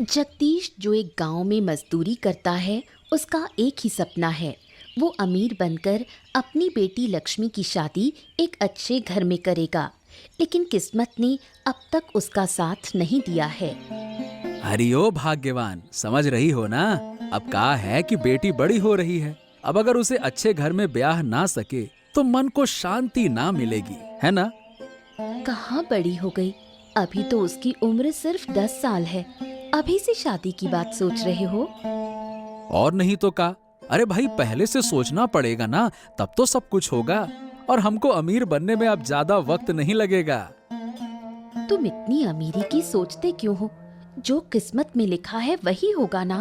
जगदीश जो एक गांव में मजदूरी करता है, उसका एक ही सपना है। वो अमीर बनकर अपनी बेटी लक्ष्मी की शादी एक अच्छे घर में करेगा, लेकिन किस्मत ने अब तक उसका साथ नहीं दिया है। अरे ओ भाग्यवान, समझ रही हो ना। अब कहा है कि बेटी बड़ी हो रही है। अब अगर उसे अच्छे घर में ब्याह ना सके तो मन को शांति ना मिलेगी, है ना। कहाँ बड़ी हो गई, अभी तो उसकी उम्र सिर्फ 10 साल है। अभी से शादी की बात सोच रहे हो? और नहीं तो का। अरे भाई, पहले से सोचना पड़ेगा ना, तब तो सब कुछ होगा। और हमको अमीर बनने में अब ज्यादा वक्त नहीं लगेगा। तुम इतनी अमीरी की सोचते क्यों हो? जो किस्मत में लिखा है वही होगा ना।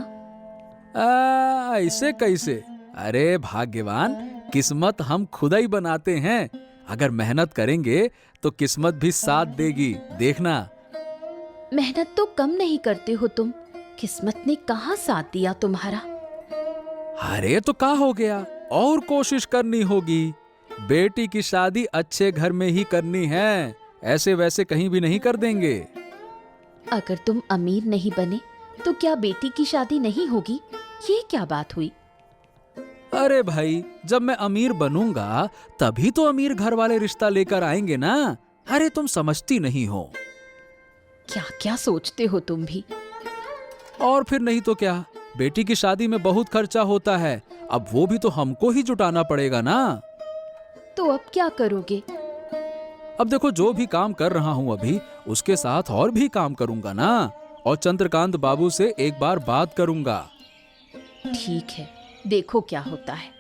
ऐसे कैसे? अरे भाग्यवान, किस्मत हम खुद ही बनाते हैं। अगर मेहनत करेंगे तो किस्मत भी साथ देगी, देखना। मेहनत तो कम नहीं करते हो तुम। किस्मत ने कहाँ साथ दिया तुम्हारा। अरे तो क्या हो गया, और कोशिश करनी होगी। बेटी की शादी अच्छे घर में ही करनी है, ऐसे वैसे कहीं भी नहीं कर देंगे। अगर तुम अमीर नहीं बने तो क्या बेटी की शादी नहीं होगी? ये क्या बात हुई? अरे भाई, जब मैं अमीर बनूंगा तभी तो अमीर घर वाले रिश्ता लेकर आएंगे ना। अरे तुम समझती नहीं हो। क्या क्या सोचते हो तुम भी। और फिर नहीं तो क्या, बेटी की शादी में बहुत खर्चा होता है। अब वो भी तो हमको ही जुटाना पड़ेगा ना। तो अब क्या करोगे? अब देखो, जो भी काम कर रहा हूं अभी, उसके साथ और भी काम करूंगा ना। और चंद्रकांत बाबू से एक बार बात करूंगा। ठीक है, देखो क्या होता है।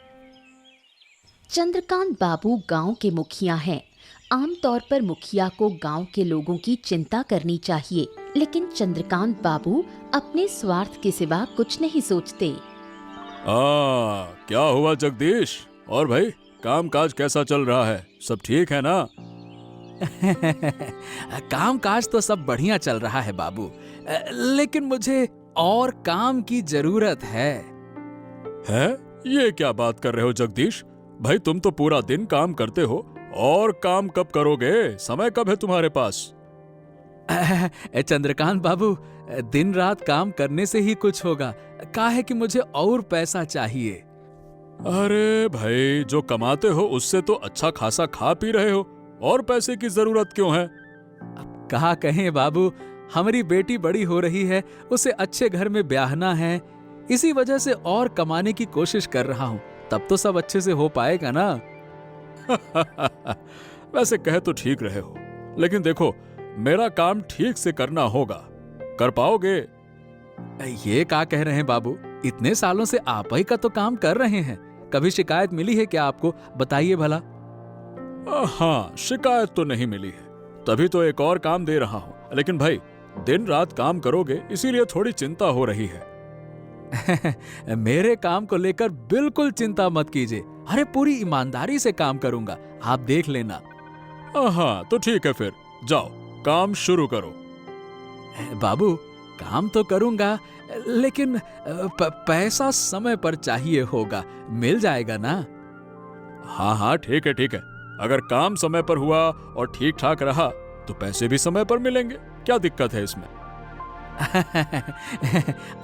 चंद्रकांत बाबू गांव के मुखिया हैं। आमतौर पर मुखिया को गांव के लोगों की चिंता करनी चाहिए, लेकिन चंद्रकांत बाबू अपने स्वार्थ के सिवा कुछ नहीं सोचते। क्या हुआ जगदीश? और भाई, काम काज कैसा चल रहा है? सब ठीक है ना? काम काज तो सब बढ़िया चल रहा है बाबू, लेकिन मुझे और काम की जरूरत है। ये क्या बात कर रहे हो जगदीश? भाई, तुम तो पूरा दिन काम करते हो, और काम कब करोगे? समय कब है तुम्हारे पास? चंद्रकांत बाबू, दिन रात काम करने से ही कुछ होगा। क्या है कि मुझे और पैसा चाहिए। अरे भाई, जो कमाते हो उससे तो अच्छा खासा खा पी रहे हो, और पैसे की जरूरत क्यों है? अब कहा कहें बाबू, हमारी बेटी बड़ी हो रही है, उसे अच्छे घर में ब्याहना है। इसी वजह से और कमाने की कोशिश कर रहा हूँ, तब तो सब अच्छे से हो पाएगा ना। वैसे कहे तो ठीक रहे हो, लेकिन देखो, मेरा काम ठीक से करना होगा। कर पाओगे? ये क्या कह रहे हैं बाबू? इतने सालों से आप ही का तो काम कर रहे हैं। कभी शिकायत मिली है क्या आपको? बताइए भला। हाँ, शिकायत तो नहीं मिली है, तभी तो एक और काम दे रहा हूँ। लेकिन भाई, दिन रात काम करोगे, इसीलिए थोड़ी चिंता हो रही है। मेरे काम को लेकर बिल्कुल चिंता मत कीजिए। अरे पूरी ईमानदारी से काम करूंगा, आप देख लेना। हाँ तो ठीक है, फिर जाओ काम शुरू करो। बाबू, काम तो करूंगा, लेकिन पैसा समय पर चाहिए होगा। मिल जाएगा ना? हाँ हाँ, ठीक है ठीक है। अगर काम समय पर हुआ और ठीक ठाक रहा तो पैसे भी समय पर मिलेंगे। क्या दिक्कत है इसमें?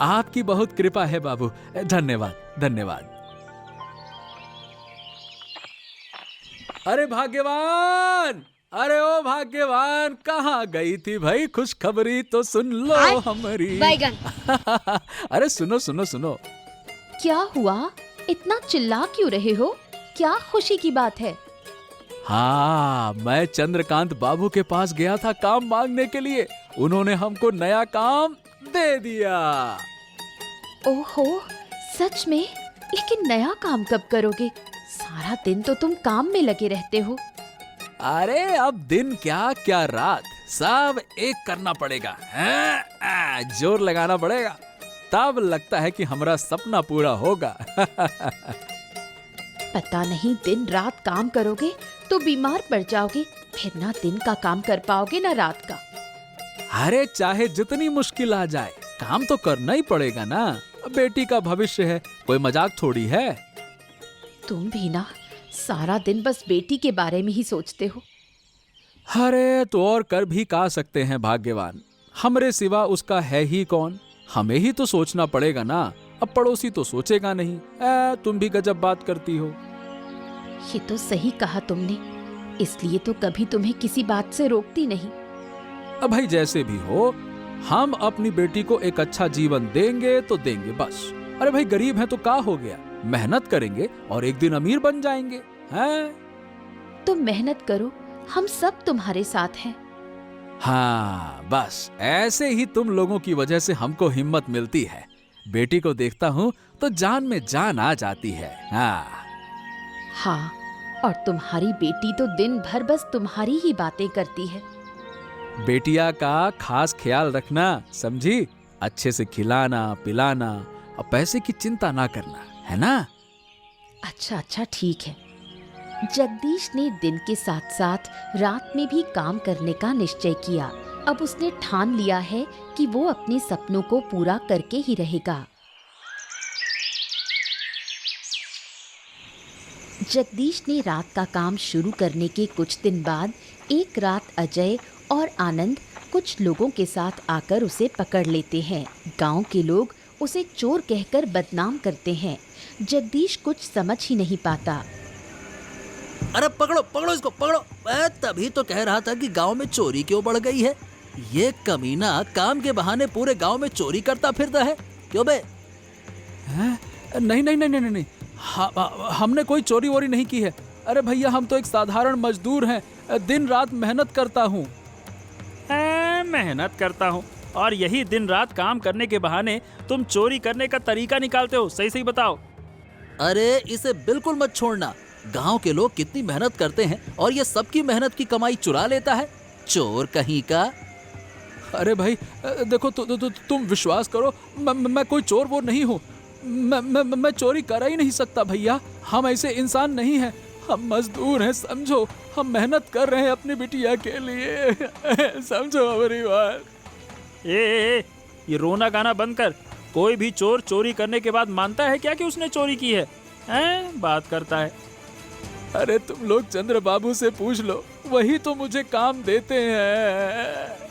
आपकी बहुत कृपा है बाबू, धन्यवाद धन्यवाद। अरे भाग्यवान, अरे ओ भाग्यवान, कहाँ गई थी भाई? खुशखबरी तो सुन लो हमारी। बैगन। अरे सुनो सुनो सुनो। क्या हुआ? इतना चिल्ला क्यों रहे हो? क्या खुशी की बात है? हाँ, मैं चंद्रकांत बाबू के पास गया था काम मांगने के लिए। उन्होंने हमको नया काम दे दिया। ओहो, सच में? लेकिन नया काम कब करोगे? सारा दिन तो तुम काम में लगे रहते हो। अरे अब दिन क्या क्या रात, सब एक करना पड़ेगा। जोर लगाना पड़ेगा, तब लगता है कि हमारा सपना पूरा होगा। पता नहीं, दिन रात काम करोगे तो बीमार पड़ जाओगे। फिर ना दिन का काम कर पाओगे ना रात का। अरे चाहे जितनी मुश्किल आ जाए, काम तो करना ही पड़ेगा ना। बेटी का भविष्य है, कोई मजाक थोड़ी है। तुम भी ना सारा दिन बस बेटी के बारे में ही सोचते हो। अरे तो और कर भी का सकते हैं भाग्यवान, हमरे सिवा उसका है ही कौन। हमें ही तो सोचना पड़ेगा ना, अब पड़ोसी तो सोचेगा नहीं। तुम भी गजब बात करती हो। ये तो सही कहा तुमने, इसलिए तो कभी तुम्हें किसी बात से रोकती नहीं। अब भाई जैसे भी हो, हम अपनी बेटी को एक अच्छा जीवन देंगे तो देंगे बस। अरे भाई गरीब हैं तो क्या हो गया, मेहनत करेंगे और एक दिन अमीर बन जाएंगे हैं। तुम मेहनत करो, हम सब तुम्हारे साथ हैं। हाँ बस ऐसे ही तुम लोगों की वजह से हमको हिम्मत मिलती है। बेटी को देखता हूँ तो जान में जान आ जाती है। हाँ, और तुम्हारी बेटी तो दिन भर बस तुम्हारी ही बातें करती है। बेटिया का खास ख्याल रखना, समझी? अच्छे से खिलाना पिलाना और पैसे की चिंता ना करना, है ना? अच्छा ठीक है। जगदीश ने दिन के साथ साथ रात में भी काम करने का निश्चय किया। अब उसने ठान लिया है कि वो अपने सपनों को पूरा करके ही रहेगा। जगदीश ने रात का काम शुरू करने के कुछ दिन बाद एक रात अजय और आनंद कुछ लोगों के साथ आकर उसे पकड़ लेते हैं। गांव के लोग उसे चोर कहकर बदनाम करते हैं। जगदीश कुछ समझ ही नहीं पाता। अरे पकड़ो पकड़ो इसको पकड़ो। मैं तभी तो कह रहा था कि गांव में चोरी क्यों बढ़ गई है। ये कमीना काम के बहाने पूरे गांव में चोरी करता फिरता है। क्यों बे? नहीं नहीं नहीं नहीं नहीं, हमने कोई चोरी वोरी नहीं की है। अरे भैया हम तो एक साधारण मजदूर हैं, दिन रात मेहनत करता हूँ। मेहनत करता हूँ और यही दिन रात काम करने के बहाने तुम चोरी करने का तरीका निकालते हो। सही सही बताओ। अरे इसे बिल्कुल मत छोड़ना। गांव के लोग कितनी मेहनत करते हैं और ये सबकी मेहनत की कमाई चुरा लेता है, चोर कहीं का। अरे भाई देखो तुम विश्वास करो, मैं कोई चोर वो नहीं हूँ। मैं चोरी कर ही नहीं सकता भैया। हम ऐसे इंसान नहीं हैं, हम मजदूर हैं, समझो। हम मेहनत कर रहे हैं अपनी बिटिया के लिए। समझो हमारी बात। ये रोना गाना बंद कर। कोई भी चोर चोरी करने के बाद मानता है क्या कि उसने चोरी की है? बात करता है। अरे तुम लोग चंद्र बाबू से पूछ लो, वही तो मुझे काम देते हैं।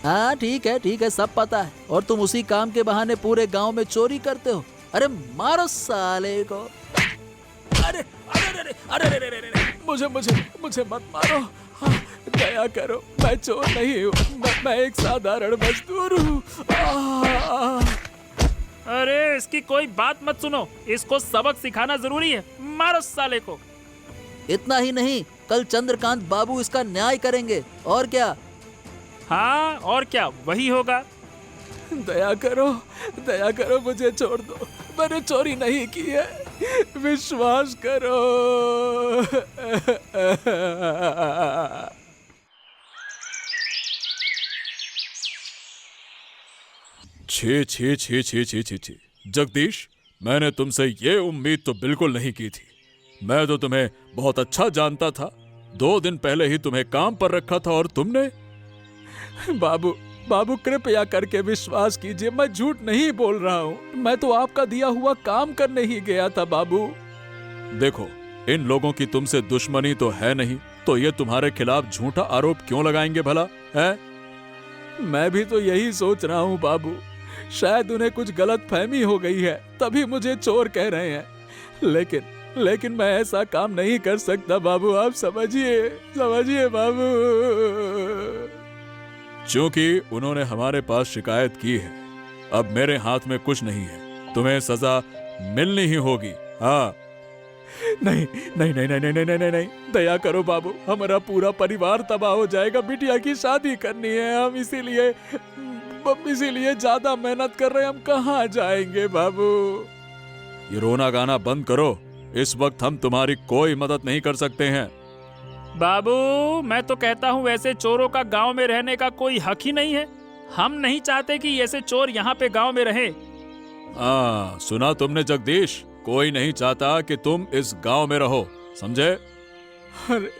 हाँ ठीक है सब पता है। और तुम उसी काम के बहाने पूरे गांव में चोरी करते हो। अरे मारो साले को। अरे अरे अरे अरे अरे अरे अरे मुझे मुझे मुझे मत मारो। हाँ, दया करो, मैं चोर नहीं हूँ, मैं एक साधारण मजदूर हूँ। अरे इसकी कोई बात मत सुनो, इसको सबक सिखाना जरूरी है। मारो साले को। इतना ही नहीं, कल चंद्रकांत बाबू इसका न्याय करेंगे। और क्या? हाँ और क्या, वही होगा। दया करो मुझे छोड़ दो, मैंने चोरी नहीं की है, विश्वास करो। छी छी छी छी छी छी छी जगदीश, मैंने तुमसे ये उम्मीद तो बिल्कुल नहीं की थी। मैं तो तुम्हें बहुत अच्छा जानता था। 2 दिन पहले ही तुम्हें काम पर रखा था और तुमने। बाबू कृपया करके विश्वास कीजिए, मैं झूठ नहीं बोल रहा हूँ। मैं तो आपका दिया हुआ काम करने ही गया था बाबू। देखो, इन लोगों की तुमसे दुश्मनी तो है नहीं, तो ये तुम्हारे खिलाफ झूठा आरोप क्यों लगाएंगे भला, है? मैं भी तो यही सोच रहा हूँ बाबू। शायद उन्हें कुछ गलत फहमी हो गई है, तभी मुझे चोर कह रहे हैं। लेकिन मैं ऐसा काम नहीं कर सकता बाबू, आप समझिए बाबू। क्योंकि उन्होंने हमारे पास शिकायत की है, अब मेरे हाथ में कुछ नहीं है, तुम्हें सजा मिलनी ही होगी। हाँ नहीं नहीं नहीं नहीं नहीं नहीं नहीं, दया करो बाबू, हमारा पूरा परिवार तबाह हो जाएगा। बिटिया की शादी करनी है, हम इसीलिए ज्यादा मेहनत कर रहे हैं। हम कहाँ जाएंगे बाबू? ये रोना गाना बंद करो, इस वक्त हम तुम्हारी कोई मदद नहीं कर सकते हैं। बाबू मैं तो कहता हूँ वैसे चोरों का गांव में रहने का कोई हक ही नहीं है। हम नहीं चाहते कि ऐसे चोर यहाँ पे गांव में रहे। हाँ सुना तुमने जगदीश, कोई नहीं चाहता कि तुम इस गांव में रहो, समझे? अरे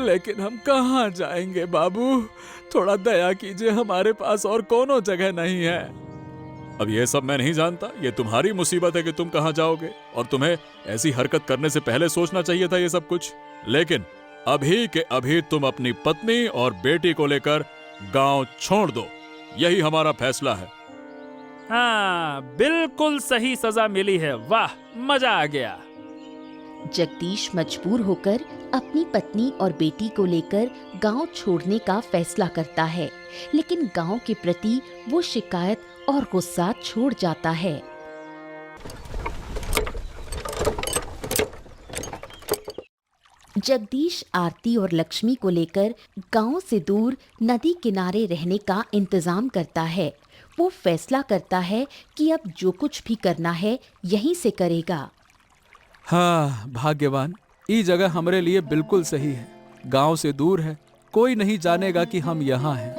लेकिन हम कहाँ जाएंगे बाबू? थोड़ा दया कीजिए, हमारे पास और कोनो जगह नहीं है। अब ये सब मैं नहीं जानता, ये तुम्हारी मुसीबत है कि तुम कहाँ जाओगे, और तुम्हें ऐसी हरकत करने से पहले सोचना चाहिए था ये सब कुछ। लेकिन अभी के अभी तुम अपनी पत्नी और बेटी को लेकर गांव छोड़ दो, यही हमारा फैसला है। हाँ, बिल्कुल सही सजा मिली है। वाह, मजा आ गया। जगदीश मजबूर होकर अपनी पत्नी और बेटी को लेकर गांव छोड़ने का फैसला करता है, लेकिन गांव के प्रति वो शिकायत और गुस्सा छोड़ जाता है। जगदीश आरती और लक्ष्मी को लेकर गांव से दूर नदी किनारे रहने का इंतजाम करता है। वो फैसला करता है कि अब जो कुछ भी करना है यहीं से करेगा। हाँ भाग्यवान, ये जगह हमरे लिए बिल्कुल सही है। गांव से दूर है, कोई नहीं जानेगा कि हम यहाँ हैं।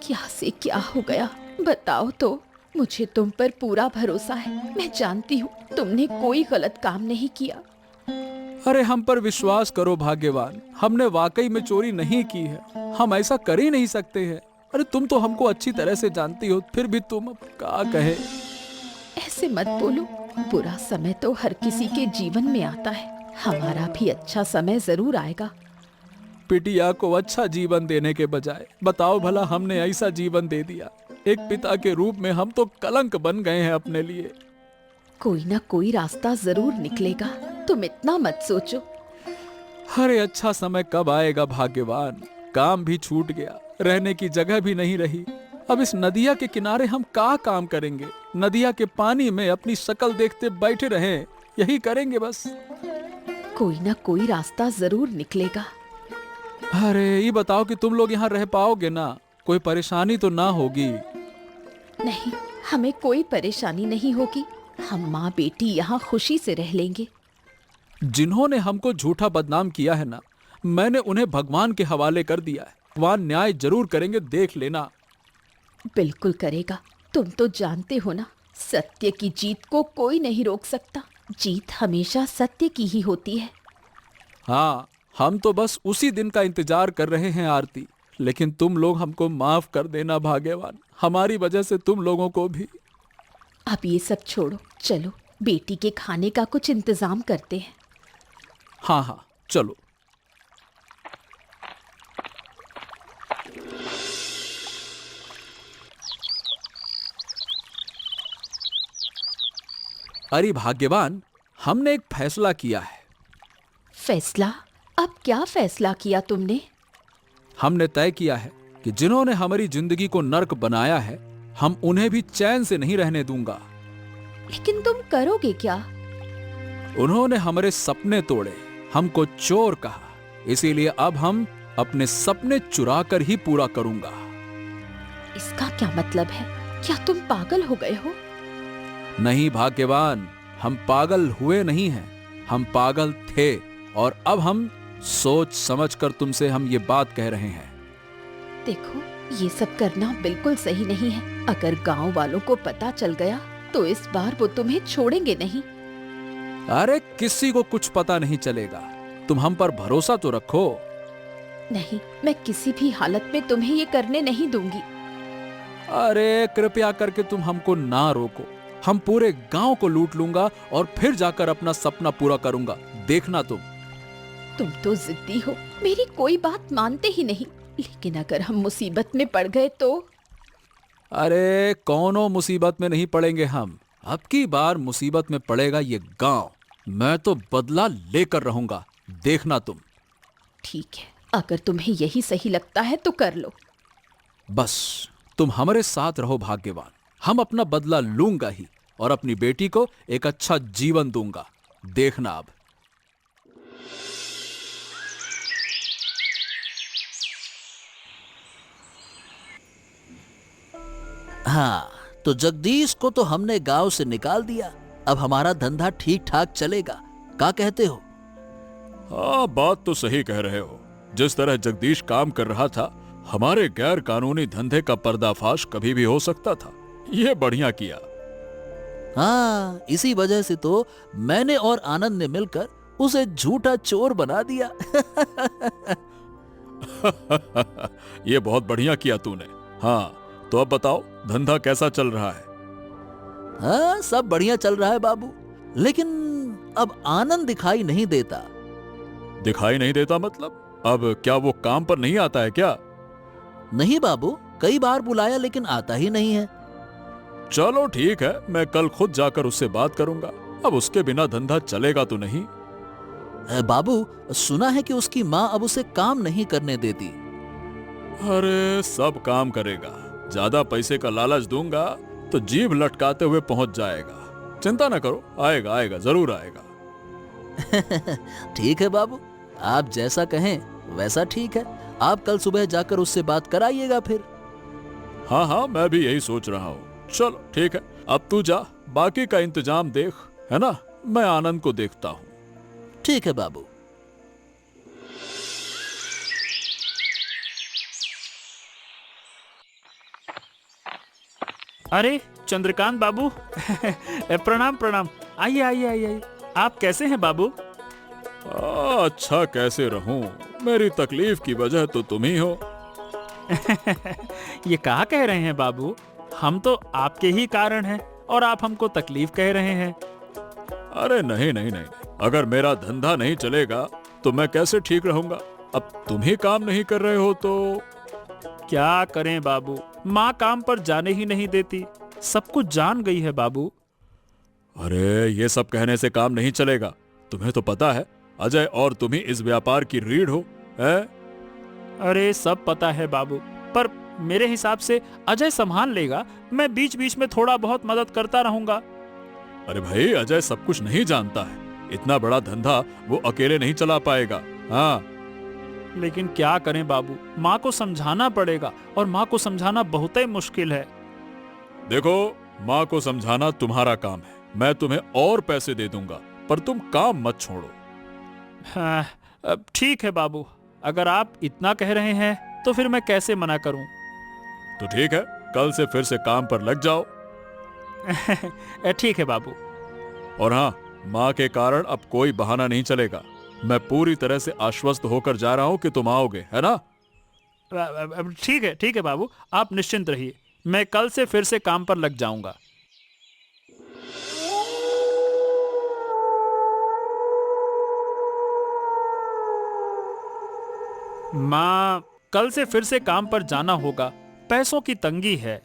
क्या से क्या हो गया बताओ तो। मुझे तुम पर पूरा भरोसा है। मैं जानती हूँ तुमने कोई गलत काम नहीं किया। अरे हम पर विश्वास करो भाग्यवान, हमने वाकई में चोरी नहीं की है। हम ऐसा कर ही नहीं सकते हैं। अरे तुम तो हमको अच्छी तरह से जानती हो, फिर भी तुम अब क्या कहे। ऐसे मत बोलो। बुरा समय तो हर किसी के जीवन में आता है। हमारा भी अच्छा समय जरूर आएगा। पिटिया को अच्छा जीवन देने के बजाय बताओ भला हमने ऐसा जीवन दे दिया। एक पिता के रूप में हम तो कलंक बन गए हैं अपने लिए। कोई ना कोई रास्ता जरूर निकलेगा, तुम इतना मत सोचो। अरे अच्छा समय कब आएगा भाग्यवान। काम भी छूट गया, रहने की जगह भी नहीं रही। अब इस नदिया के किनारे हम क्या काम करेंगे। नदिया के पानी में अपनी शक्ल देखते बैठे रहें, यही करेंगे बस। कोई ना कोई रास्ता जरूर निकलेगा। अरे ये बताओ कि तुम लोग यहाँ रह पाओगे ना? कोई परेशानी तो ना होगी? नहीं, हमें कोई परेशानी नहीं होगी। हम माँ बेटी यहाँ खुशी से रह लेंगे। जिन्होंने हमको झूठा बदनाम किया है ना, मैंने उन्हें भगवान के हवाले कर दिया है। भगवान न्याय जरूर करेंगे, देख लेना। बिल्कुल करेगा। तुम तो जानते हो ना, सत्य की जीत को कोई नहीं रोक सकता। जीत हमेशा सत्य की ही होती है। हाँ, हम तो बस उसी दिन का इंतजार कर रहे हैं आरती। लेकिन तुम लोग हमको माफ कर देना भाग्यवान। हमारी वजह से तुम लोगों को भी। अब ये सब छोड़ो, चलो बेटी के खाने का कुछ इंतजाम करते हैं। हाँ हाँ चलो। अरे भाग्यवान, हमने एक फैसला किया है। फैसला? अब क्या फैसला किया तुमने? हमने तय किया है कि जिन्होंने हमारी जिंदगी को नर्क बनाया है, हम उन्हें भी चैन से नहीं रहने दूंगा। लेकिन तुम करोगे क्या? उन्होंने हमारे सपने तोड़े, हमको चोर कहा, इसीलिए अब हम अपने सपने चुरा कर ही पूरा करूंगा। इसका क्या मतलब है? क्या तुम पागल हो गए हो? नहीं भाग्यवान, हम पागल हुए नहीं हैं, हम पागल थे। और अब हम सोच समझकर तुमसे हम ये बात कह रहे हैं। देखो, ये सब करना बिल्कुल सही नहीं है। अगर गांव वालों को पता चल गया तो इस बार वो तुम्हें छोड़ेंगे नहीं। अरे किसी को कुछ पता नहीं चलेगा, तुम हम पर भरोसा तो रखो। नहीं, मैं किसी भी हालत में तुम्हें ये करने नहीं दूंगी। अरे कृपया करके तुम हमको ना रोको। हम पूरे गांव को लूट लूंगा और फिर जाकर अपना सपना पूरा करूंगा, देखना तुम तो जिद्दी हो, मेरी कोई बात मानते ही नहीं। लेकिन अगर हम मुसीबत में पड़ गए तो? अरे कौनो मुसीबत में नहीं पड़ेंगे हम। अब की बार मुसीबत में पड़ेगा ये गांव। मैं तो बदला लेकर रहूंगा, देखना तुम। ठीक है, अगर तुम्हें यही सही लगता है तो कर लो। बस तुम हमारे साथ रहो भाग्यवान। हम अपना बदला लूंगा ही और अपनी बेटी को एक अच्छा जीवन दूंगा, देखना अब। हाँ, तो जगदीश को तो हमने गांव से निकाल दिया। अब हमारा धंधा ठीक ठाक चलेगा, क्या कहते हो? हाँ, बात तो सही कह रहे हो। जिस तरह जगदीश काम कर रहा था, हमारे गैर कानूनी धंधे का पर्दाफाश कभी भी हो सकता था। ये बढ़िया किया। हाँ, इसी वजह से तो मैंने और आनंद ने मिलकर उसे झूठा चोर बना दिया। ये बहुत बढ़िया किया तूने। हाँ, तो अब बताओ धंधा कैसा चल रहा है? हाँ, सब बढ़िया चल रहा है बाबू, लेकिन अब आनंद दिखाई नहीं देता। दिखाई नहीं देता मतलब? अब क्या वो काम पर नहीं आता है क्या? नहीं बाबू, कई बार बुलाया लेकिन आता ही नहीं है। चलो ठीक है, मैं कल खुद जाकर उससे बात करूंगा। अब उसके बिना धंधा चलेगा तो नहीं। बाबू, सुना है कि उसकी माँ अब उसे काम नहीं करने देती। अरे सब काम करेगा, ज्यादा पैसे का लालच दूंगा तो जीभ लटकाते हुए पहुंच जाएगा। चिंता ना करो, आएगा आएगा, जरूर आएगा। ठीक है बाबू, आप जैसा कहें वैसा ठीक है। आप कल सुबह जाकर उससे बात कराइएगा फिर। हाँ हाँ, मैं भी यही सोच रहा हूँ। चलो ठीक है, अब तू जा, बाकी का इंतजाम देख, है ना? मैं आनंद को देखता हूँ। ठीक है बाबू। अरे चंद्रकांत बाबू प्रणाम प्रणाम। आइए आइए आइए आइए। आप कैसे हैं बाबू? अच्छा कैसे रहूं, मेरी तकलीफ की वजह तो तुम ही हो। ये कहा कह रहे हैं बाबू? हम तो आपके ही कारण हैं और आप हमको तकलीफ कह रहे हैं। अरे नहीं नहीं नहीं, अगर मेरा धंधा नहीं चलेगा तो मैं कैसे ठीक रहूंगा? अब तुम ही काम नहीं कर रहे हो तो क्या करें बाबू, माँ काम पर जाने ही नहीं देती, सब कुछ जान गई है बाबू। अरे ये सब कहने से काम नहीं चलेगा। तुम्हें तो पता है अजय और तुम ही इस व्यापार की रीढ़ हो, है? अरे सब पता है बाबू, पर मेरे हिसाब से अजय संभाल लेगा। मैं बीच बीच में थोड़ा बहुत मदद करता रहूंगा। अरे भाई, अजय सब कुछ नहीं जानता है, इतना बड़ा धंधा वो अकेले नहीं चला पाएगा। हाँ, लेकिन क्या करें बाबू, माँ को समझाना पड़ेगा और माँ को समझाना बहुत ही मुश्किल है। देखो, माँ को समझाना तुम्हारा काम है, मैं तुम्हें और पैसे दे दूंगा, पर तुम काम मत छोड़ो। हाँ, अब ठीक है बाबू, अगर आप इतना कह रहे हैं तो फिर मैं कैसे मना करूं। तो ठीक है, कल से फिर से काम पर लग जाओ। ठीक है बाबू। और हाँ, माँ के कारण अब कोई बहाना नहीं चलेगा। मैं पूरी तरह से आश्वस्त होकर जा रहा हूं कि तुम आओगे, है ना? ठीक है बाबू, आप निश्चिंत रहिए, मैं कल से फिर से काम पर लग जाऊंगा। माँ, कल से फिर से काम पर जाना होगा, पैसों की तंगी है।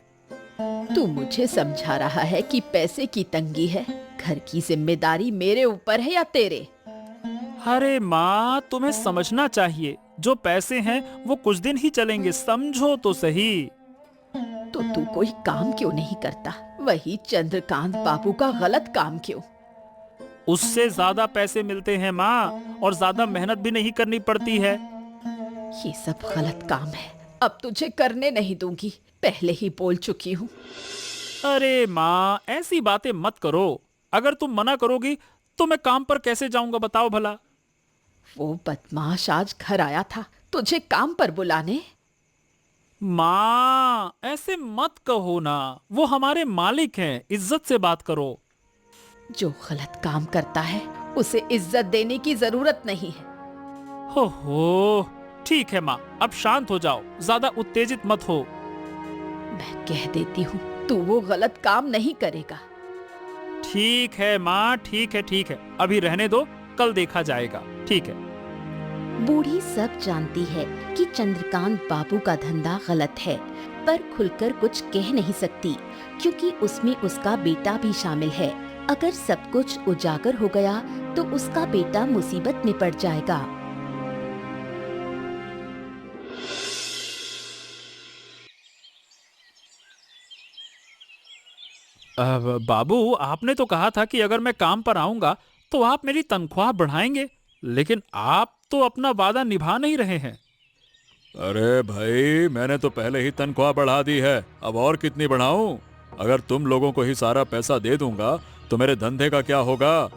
तू मुझे समझा रहा है कि पैसे की तंगी है? घर की जिम्मेदारी मेरे ऊपर है या तेरे? अरे माँ, तुम्हें समझना चाहिए, जो पैसे हैं वो कुछ दिन ही चलेंगे, समझो तो सही। तो तू कोई काम क्यों नहीं करता? वही चंद्रकांत बाबू का गलत काम क्यों? उससे ज्यादा पैसे मिलते हैं माँ, और ज्यादा मेहनत भी नहीं करनी पड़ती है। ये सब गलत काम है, अब तुझे करने नहीं दूंगी, पहले ही बोल चुकी हूँ। अरे माँ, ऐसी बातें मत करो, अगर तुम मना करोगी तो मैं काम पर कैसे जाऊंगा बताओ भला। वो बदमाश आज घर आया था तुझे काम पर बुलाने। माँ, ऐसे मत कहो ना, वो हमारे मालिक हैं, इज्जत से बात करो। जो गलत काम करता है उसे इज्जत देने की जरूरत नहीं है। हो, ठीक है माँ, अब शांत हो जाओ, ज्यादा उत्तेजित मत हो। मैं कह देती हूँ, तू वो गलत काम नहीं करेगा। ठीक है माँ, ठीक है, अभी रहने दो, कल देखा जाएगा, ठीक है। बूढ़ी सब जानती है कि चंद्रकांत बाबू का धंधा गलत है, पर खुलकर कुछ कह नहीं सकती, क्योंकि उसमें उसका बेटा भी शामिल है। अगर सब कुछ उजागर हो गया तो उसका बेटा मुसीबत में पड़ जाएगा। बाबू, आपने तो कहा था कि अगर मैं काम पर आऊंगा तो आप मेरी तनख्वाह बढ़ाएंगे, लेकिन आप तो अपना वादा निभा नहीं रहे हैं। अरे भाई, मैंने तो पहले ही तनख्वाह बढ़ा दी है, अब और कितनी बढ़ाऊं? अगर तुम लोगों को ही सारा पैसा दे दूंगा तो मेरे धंधे का क्या होगा?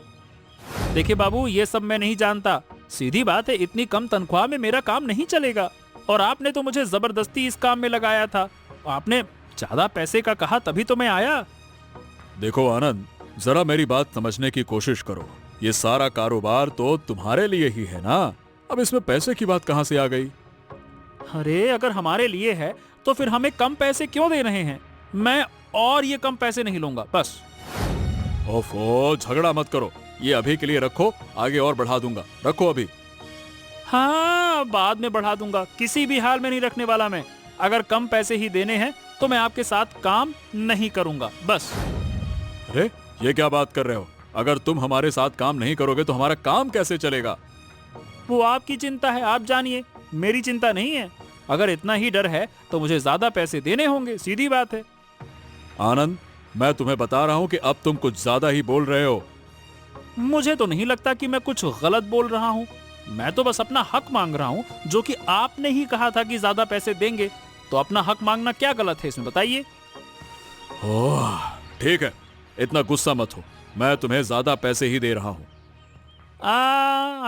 देखिए बाबू, ये सब मैं नहीं जानता, सीधी बात है, इतनी कम तनख्वाह में मेरा काम नहीं चलेगा, और आपने तो मुझे जबरदस्ती इस काम में लगाया था। आपने ज्यादा पैसे का कहा तभी तो मैं आया। देखो आनंद, जरा मेरी बात समझने की कोशिश करो, ये सारा कारोबार तो तुम्हारे लिए ही है ना, अब इसमें पैसे की बात कहां से आ गई? अरे अगर हमारे लिए है तो फिर हमें कम पैसे क्यों दे रहे हैं? मैं और ये कम पैसे नहीं लूंगा, बस। ओफो, झगड़ा मत करो, ये अभी के लिए रखो, आगे और बढ़ा दूंगा, रखो अभी। हाँ, बाद में बढ़ा दूंगा, किसी भी हाल में नहीं रखने वाला मैं। अगर कम पैसे ही देने हैं तो मैं आपके साथ काम नहीं करूंगा, बस। अरे ये क्या बात कर रहे हो? अगर तुम हमारे साथ काम नहीं करोगे तो हमारा काम कैसे चलेगा? वो आपकी चिंता है, आप जानिए, मेरी चिंता नहीं है। अगर इतना ही डर है तो मुझे ज्यादा पैसे देने होंगे, सीधी बात है। आनंद, मैं तुम्हें बता रहा हूं कि अब तुम कुछ ज्यादा ही बोल रहे हो। मुझे तो नहीं लगता कि मैं कुछ गलत बोल रहा हूँ। मैं तो बस अपना हक मांग रहा हूँ, जो कि आपने ही कहा था कि ज्यादा पैसे देंगे। तो अपना हक मांगना क्या गलत है इसमें, बताइए। ओह, ठीक है, इतना गुस्सा मत हो, मैं तुम्हें ज्यादा पैसे ही दे रहा हूं।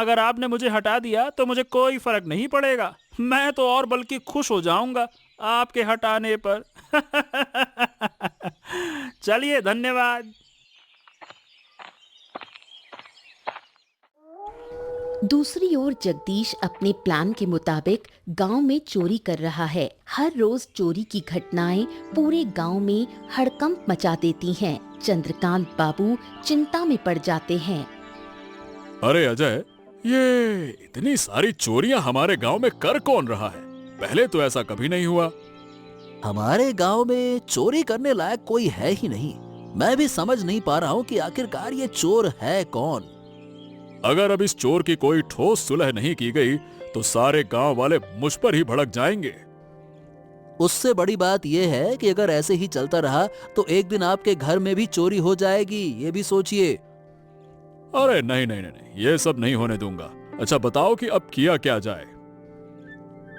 अगर आपने मुझे हटा दिया तो मुझे कोई फर्क नहीं पड़ेगा। मैं तो और बल्कि खुश हो जाऊंगा आपके हटाने पर। चलिए, धन्यवाद। दूसरी ओर जगदीश अपने प्लान के मुताबिक गांव में चोरी कर रहा है। हर रोज चोरी की घटनाएं पूरे गांव में हड़कंप मचा देती हैं। चंद्रकांत बाबू चिंता में पड़ जाते हैं। अरे अजय, ये इतनी सारी चोरियां हमारे गांव में कर कौन रहा है? पहले तो ऐसा कभी नहीं हुआ। हमारे गांव में चोरी करने लायक कोई है ही नहीं। मैं भी समझ नहीं पा रहा हूँ कि आखिरकार ये चोर है कौन। अगर अब इस चोर की कोई ठोस सुलह नहीं की गई तो सारे गांव वाले मुझ पर ही भड़क जाएंगे। उससे बड़ी बात यह है कि अगर ऐसे ही चलता रहा तो एक दिन आपके घर में भी चोरी हो जाएगी, ये भी सोचिए। अरे नहीं नहीं नहीं नहीं, ये सब नहीं होने दूंगा। अच्छा बताओ कि अब किया क्या जाए?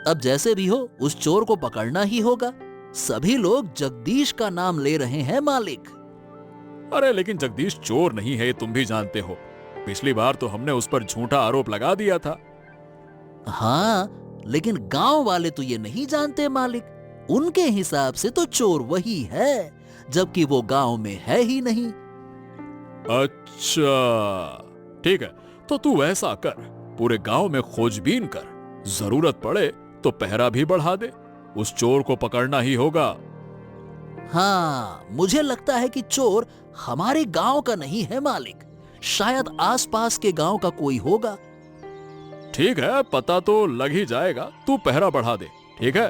अब जैसे भी हो उस चोर को पकड़ना ही होगा। सभी लोग जगदीश का नाम ले रहे हैं मालिक। अरे लेकिन जगदीश चोर नहीं है, ये तुम भी जानते हो। पिछली बार तो हमने उस पर झूठा आरोप लगा दिया था। हाँ, लेकिन गांव वाले तो ये नहीं जानते मालिक। उनके हिसाब से तो चोर वही है, जबकि वो गांव में है ही नहीं। अच्छा ठीक है, तो तू ऐसा कर, पूरे गांव में खोजबीन कर, जरूरत पड़े तो पहरा भी बढ़ा दे। उस चोर को पकड़ना ही होगा। हाँ, मुझे लगता है कि चोर हमारे गांव का नहीं है मालिक, शायद आसपास के गांव का कोई होगा। ठीक है, पता तो लग ही जाएगा, तू पहरा बढ़ा दे। ठीक है?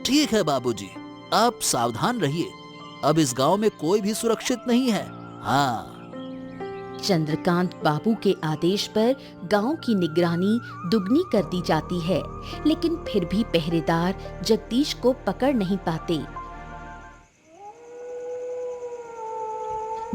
ठीक है बाबूजी, आप सावधान रहिए। अब इस गांव में कोई भी सुरक्षित नहीं है। हाँ। चंद्रकांत बाबू के आदेश पर गांव की निगरानी दुगनी कर दी जाती है, लेकिन फिर भी पहरेदार जगदीश को पकड़ नहीं पाते।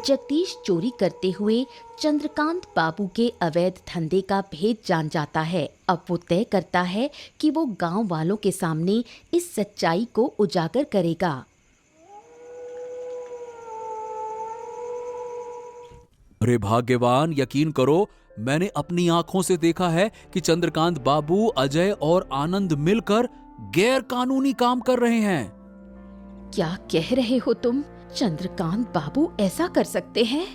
जगदीश चोरी करते हुए चंद्रकांत बाबू के अवैध धंधे का भेद जान जाता है। अब वो तय करता है कि वो गांव वालों के सामने इस सच्चाई को उजागर करेगा। अरे भाग्यवान, यकीन करो, मैंने अपनी आंखों से देखा है कि चंद्रकांत बाबू, अजय और आनंद मिलकर गैर कानूनी काम कर रहे हैं। क्या कह रहे हो तुम? चंद्रकांत बाबू ऐसा कर सकते हैं?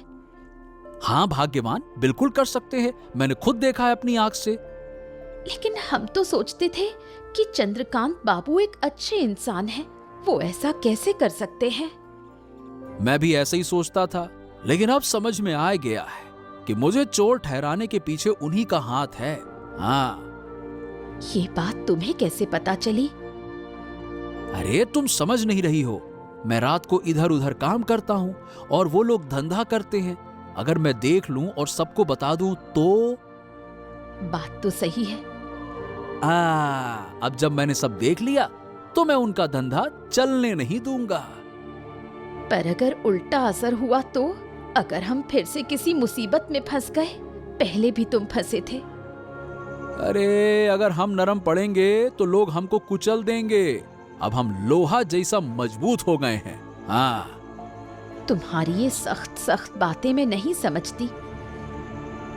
हाँ भाग्यवान, बिल्कुल कर सकते हैं। मैंने खुद देखा है अपनी आंख से। लेकिन हम तो सोचते थे कि चंद्रकांत बाबू एक अच्छे इंसान हैं। वो ऐसा कैसे कर सकते हैं? मैं भी ऐसे ही सोचता था, लेकिन अब समझ में आ गया है कि मुझे चोर ठहराने के पीछे उन्हीं का हाथ है। हाँ। ये बात तुम्हें कैसे पता चली? अरे तुम समझ नहीं रही हो। मैं रात को इधर उधर काम करता हूँ और वो लोग धंधा करते हैं। अगर मैं देख लूं और सबको बता दूं तो? बात तो सही है। अब जब मैंने सब देख लिया तो मैं उनका धंधा चलने नहीं दूंगा। पर अगर उल्टा असर हुआ तो? अगर हम फिर से किसी मुसीबत में फंस गए? पहले भी तुम फंसे थे। अरे अगर हम नरम पड़ेंगे तो लोग हमको कुचल देंगे। अब हम लोहा जैसा मजबूत हो गए हैं। हाँ। तुम्हारी ये सख्त सख्त बातें मैं नहीं समझती।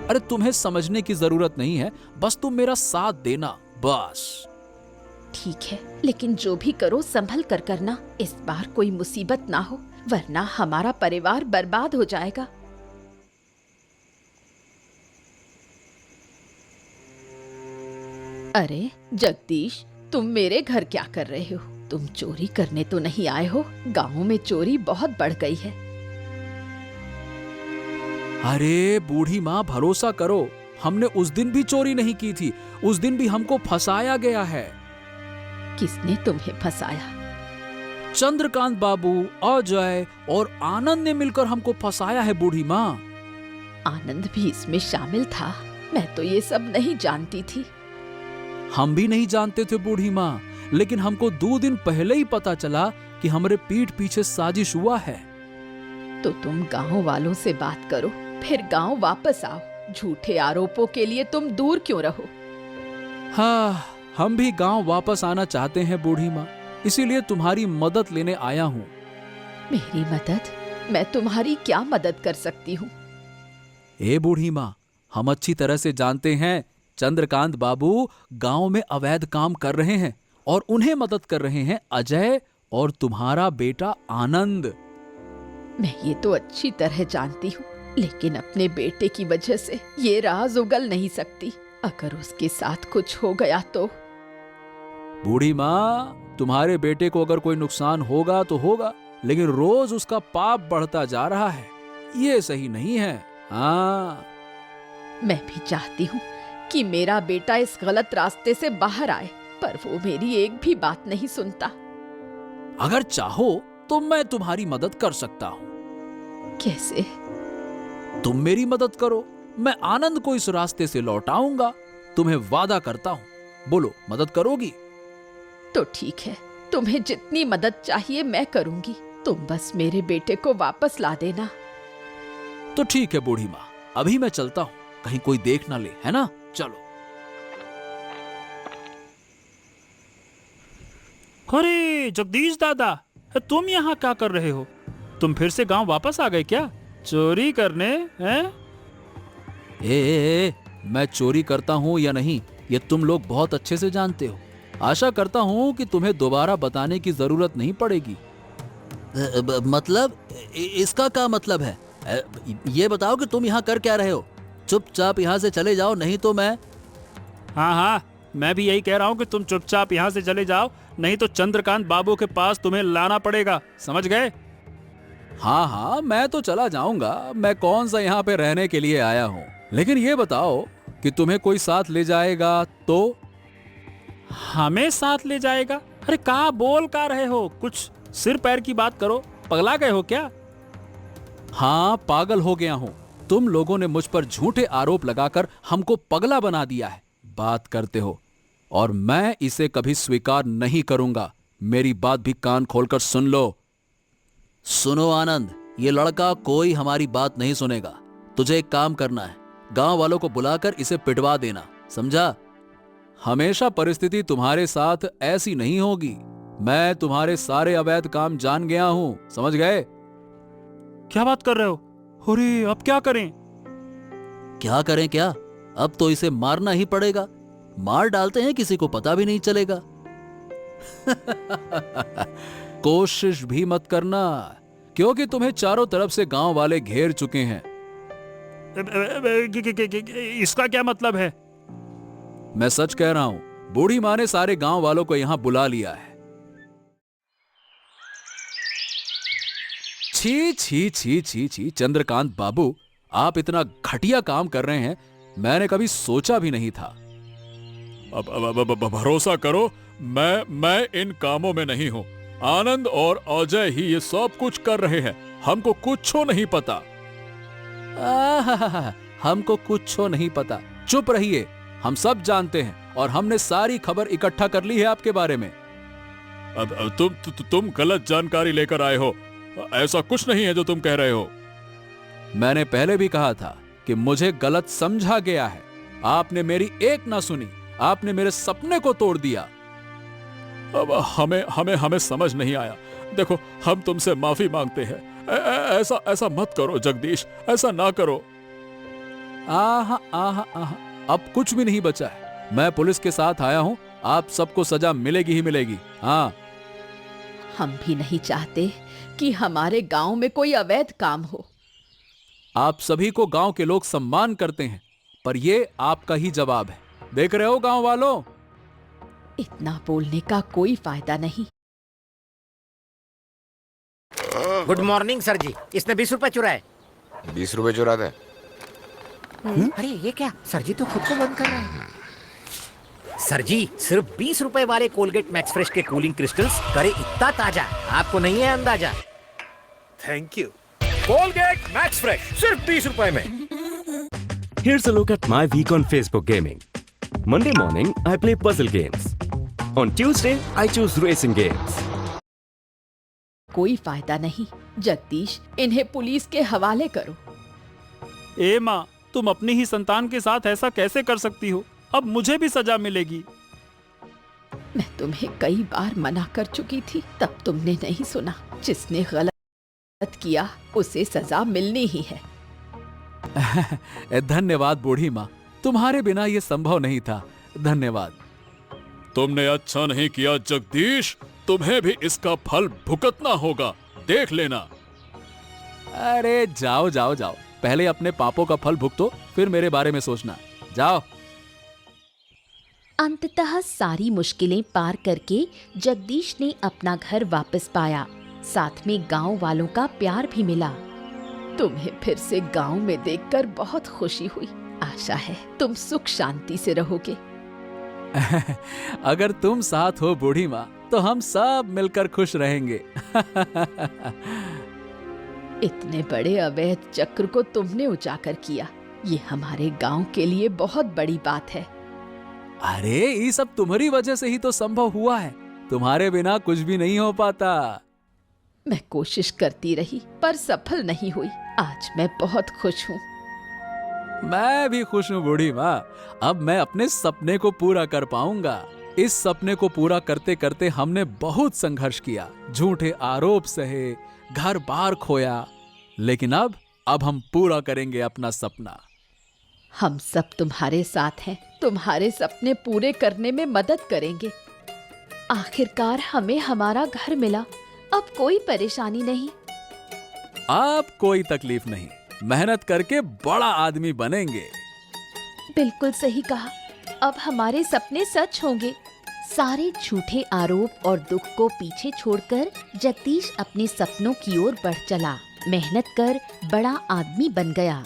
अरे तुम्हें समझने की जरूरत नहीं है, बस तुम मेरा साथ देना, बस। ठीक है, लेकिन जो भी करो संभल कर करना। इस बार कोई मुसीबत ना हो, वरना हमारा परिवार बर्बाद हो जाएगा। अरे जगदीश, तुम मेरे घर क्या कर रहे हो? तुम चोरी करने तो नहीं आए हो? गांव में चोरी बहुत बढ़ गई है। अरे बूढ़ी माँ, भरोसा करो, हमने उस दिन भी चोरी नहीं की थी। उस दिन भी हमको फंसाया गया है। किसने तुम्हें फंसाया? चंद्रकांत बाबू, अजय और आनंद ने मिलकर हमको फंसाया है बूढ़ी माँ। आनंद भी इसमें शामिल था। मैं तो ये सब नहीं जानती थी। हम भी नहीं जानते थे बूढ़ी माँ, लेकिन हमको 2 दिन पहले ही पता चला कि हमारे पीठ पीछे साजिश हुआ है। तो तुम गांव वालों से बात करो, फिर गांव वापस आओ। झूठे आरोपों के लिए तुम दूर क्यों रहो? हाँ, हम भी गांव वापस आना चाहते हैं बूढ़ी माँ, इसीलिए तुम्हारी मदद लेने आया हूँ। मेरी मदद? मैं तुम्हारी क्या मदद कर सकती हूँ? ए बूढ़ी माँ, हम अच्छी तरह से जानते हैं चंद्रकांत बाबू गांव में अवैध काम कर रहे हैं और उन्हें मदद कर रहे हैं अजय और तुम्हारा बेटा आनंद। मैं ये तो अच्छी तरह जानती हूँ, लेकिन अपने बेटे की वजह से ये राज उगल नहीं सकती। अगर उसके साथ कुछ हो गया तो? बूढ़ी माँ, तुम्हारे बेटे को अगर कोई नुकसान होगा तो होगा, लेकिन रोज उसका पाप बढ़ता जा रहा है। ये सही नहीं है। हाँ, मैं भी चाहती हूँ कि मेरा बेटा इस गलत रास्ते से बाहर आए, पर वो मेरी एक भी बात नहीं सुनता। अगर चाहो तो मैं तुम्हारी मदद कर सकता हूँ। कैसे? तुम मेरी मदद करो, मैं आनंद को इस रास्ते से लौटाऊंगा। तुम्हें वादा करता हूँ। बोलो, मदद करोगी? तो ठीक है, तुम्हें जितनी मदद चाहिए मैं करूंगी। तुम बस मेरे बेटे को वापस ला देना। तो ठीक है बूढ़ी माँ, अभी मैं चलता हूँ, कहीं कोई देख ना ले, है ना? चलो। अरे जगदीश दादा, तुम यहाँ क्या कर रहे हो? तुम फिर से गांव वापस आ गए क्या? चोरी करने? हैं? मैं चोरी करता हूँ या नहीं, ये तुम लोग बहुत अच्छे से जानते हो। आशा करता हूँ कि तुम्हें दोबारा बताने की जरूरत नहीं पड़ेगी। मतलब इसका क्या मतलब है? ये बताओ कि तुम यहाँ कर क्या रहे हो? चुपचाप यहाँ से चले जाओ, नहीं तो मैं... हाँ हाँ, मैं भी यही कह रहा हूँ कि तुम चुपचाप यहाँ से चले जाओ, नहीं तो चंद्रकांत बाबू के पास तुम्हें लाना पड़ेगा। समझ गए? हाँ हाँ, मैं तो चला जाऊंगा। मैं कौन सा यहाँ पे रहने के लिए आया हूँ। लेकिन ये बताओ कि तुम्हें कोई साथ ले जाएगा तो? हमें साथ ले जाएगा? अरे का बोल का रहे हो? कुछ सिर पैर की बात करो। पगला गए हो क्या? हाँ, पागल हो गया हूँ। तुम लोगों ने मुझ पर झूठे आरोप लगाकर हमको पगला बना दिया है। बात करते हो और मैं इसे कभी स्वीकार नहीं करूंगा। मेरी बात भी कान खोलकर सुन लो। सुनो आनंद, ये लड़का कोई हमारी बात नहीं सुनेगा। तुझे एक काम करना है, गांव वालों को बुलाकर इसे पिटवा देना, समझा? हमेशा परिस्थिति तुम्हारे साथ ऐसी नहीं होगी। मैं तुम्हारे सारे अवैध काम जान गया हूं, समझ गए? क्या बात कर रहे हो? अरे अब क्या करें? क्या करें क्या? अब तो इसे मारना ही पड़ेगा। मार डालते हैं, किसी को पता भी नहीं चलेगा। कोशिश भी मत करना, क्योंकि तुम्हें चारों तरफ से गांव वाले घेर चुके हैं। इसका क्या मतलब है? मैं सच कह रहा हूं, बूढ़ी माँ ने सारे गांव वालों को यहां बुला लिया है। छी छी छी छी छी, चंद्रकांत बाबू, आप इतना घटिया काम कर रहे हैं, मैंने कभी सोचा भी नहीं था। अब भरोसा करो, मैं इन कामों में नहीं हूँ। आनंद और अजय ही ये सब कुछ कर रहे हैं। हमको कुछ नहीं पता। हमको कुछ नहीं पता। चुप रहिए, हम सब जानते हैं और हमने सारी खबर इकट्ठा कर ली है आपके बारे में। अब तुम गलत जानकारी लेकर आए हो। ऐसा कुछ नहीं है जो तुम कह रहे हो। मैंने पहले भी कहा था कि मुझे गलत समझा गया है। आपने मेरी एक ना सुनी, आपने मेरे सपने को तोड़ दिया। अब हमें समझ नहीं आया। देखो, हम तुमसे माफी मांगते हैं। ऐसा मत करो जगदीश, ऐसा ना करो। आहा आहा आहा, अब कुछ भी नहीं बचा है। मैं पुलिस के साथ आया हूं, आप सबको सजा मिलेगी ही मिलेगी। हाँ, हम भी नहीं चाहते कि हमारे गांव में कोई अवैध काम हो। आप सभी को गांव के लोग सम्मान करते हैं, पर ये आपका ही जवाब है। देख रहे हो गांव वालों? इतना बोलने का कोई फायदा नहीं। गुड मॉर्निंग सर जी, इसने 20 रुपए चुराए। 20 रुपए चुराता है? अरे ये क्या, सर जी तो खुद को बंद कर रहे हैं। सर जी, सिर्फ 20 रुपए वाले कोलगेट मैक्स फ्रेश के कूलिंग क्रिस्टल्स करे इतना ताजा, आपको नहीं है अंदाजा। Thank you. Colgate max fresh सिर्फ 20 रुपए में। Here's a look at my week on Facebook gaming. Monday morning, I play puzzle games. On Tuesday, I choose racing games. कोई फायदा नहीं। जगदीश, इन्हें पुलिस के हवाले करो। ए माँ, तुम अपनी ही संतान के साथ ऐसा कैसे कर सकती हो? अब मुझे भी सजा मिलेगी। मैं तुम्हें कई बार मना कर चुकी थी, तब तुमने नहीं सुना। जिसने गलत किया उसे सजा मिलनी ही है। धन्यवाद बूढ़ी माँ, तुम्हारे बिना ये संभव नहीं था। धन्यवाद। तुमने अच्छा नहीं किया जगदीश, तुम्हें भी इसका फल भुगतना होगा, देख लेना। अरे जाओ जाओ जाओ, पहले अपने पापों का फल भुगतो, फिर मेरे बारे में सोचना। जाओ। अंततः सारी मुश्किलें पार करके जगदीश ने अपना घर वापस पाया। साथ में गांव वालों का प्यार भी मिला। तुम्हें फिर से गांव में देखकर बहुत खुशी हुई। आशा है तुम सुख शांति से रहोगे। अगर तुम साथ हो बूढ़ी माँ, तो हम सब मिलकर खुश रहेंगे। इतने बड़े अवैध चक्र को तुमने उजागर किया, ये हमारे गांव के लिए बहुत बड़ी बात है। अरे ये सब तुम्हारी वजह से ही तो संभव हुआ है, तुम्हारे बिना कुछ भी नहीं हो पाता। मैं कोशिश करती रही पर सफल नहीं हुई। आज मैं बहुत खुश हूँ। मैं भी खुश हूँ बूढ़ी माँ। अब मैं अपने सपने को पूरा कर पाऊंगा। इस सपने को पूरा करते करते हमने बहुत संघर्ष किया, झूठे आरोप सहे, घर बार खोया, लेकिन अब हम पूरा करेंगे अपना सपना। हम सब तुम्हारे साथ हैं, तुम्हारे सपने पूरे करने में मदद करेंगे। आखिरकार हमें हमारा घर मिला, अब कोई परेशानी नहीं। अब कोई तकलीफ नहीं, मेहनत करके बड़ा आदमी बनेंगे। बिल्कुल सही कहा, अब हमारे सपने सच होंगे। सारे झूठे आरोप और दुख को पीछे छोड़कर जगदीश अपने सपनों की ओर बढ़ चला। मेहनत कर बड़ा आदमी बन गया।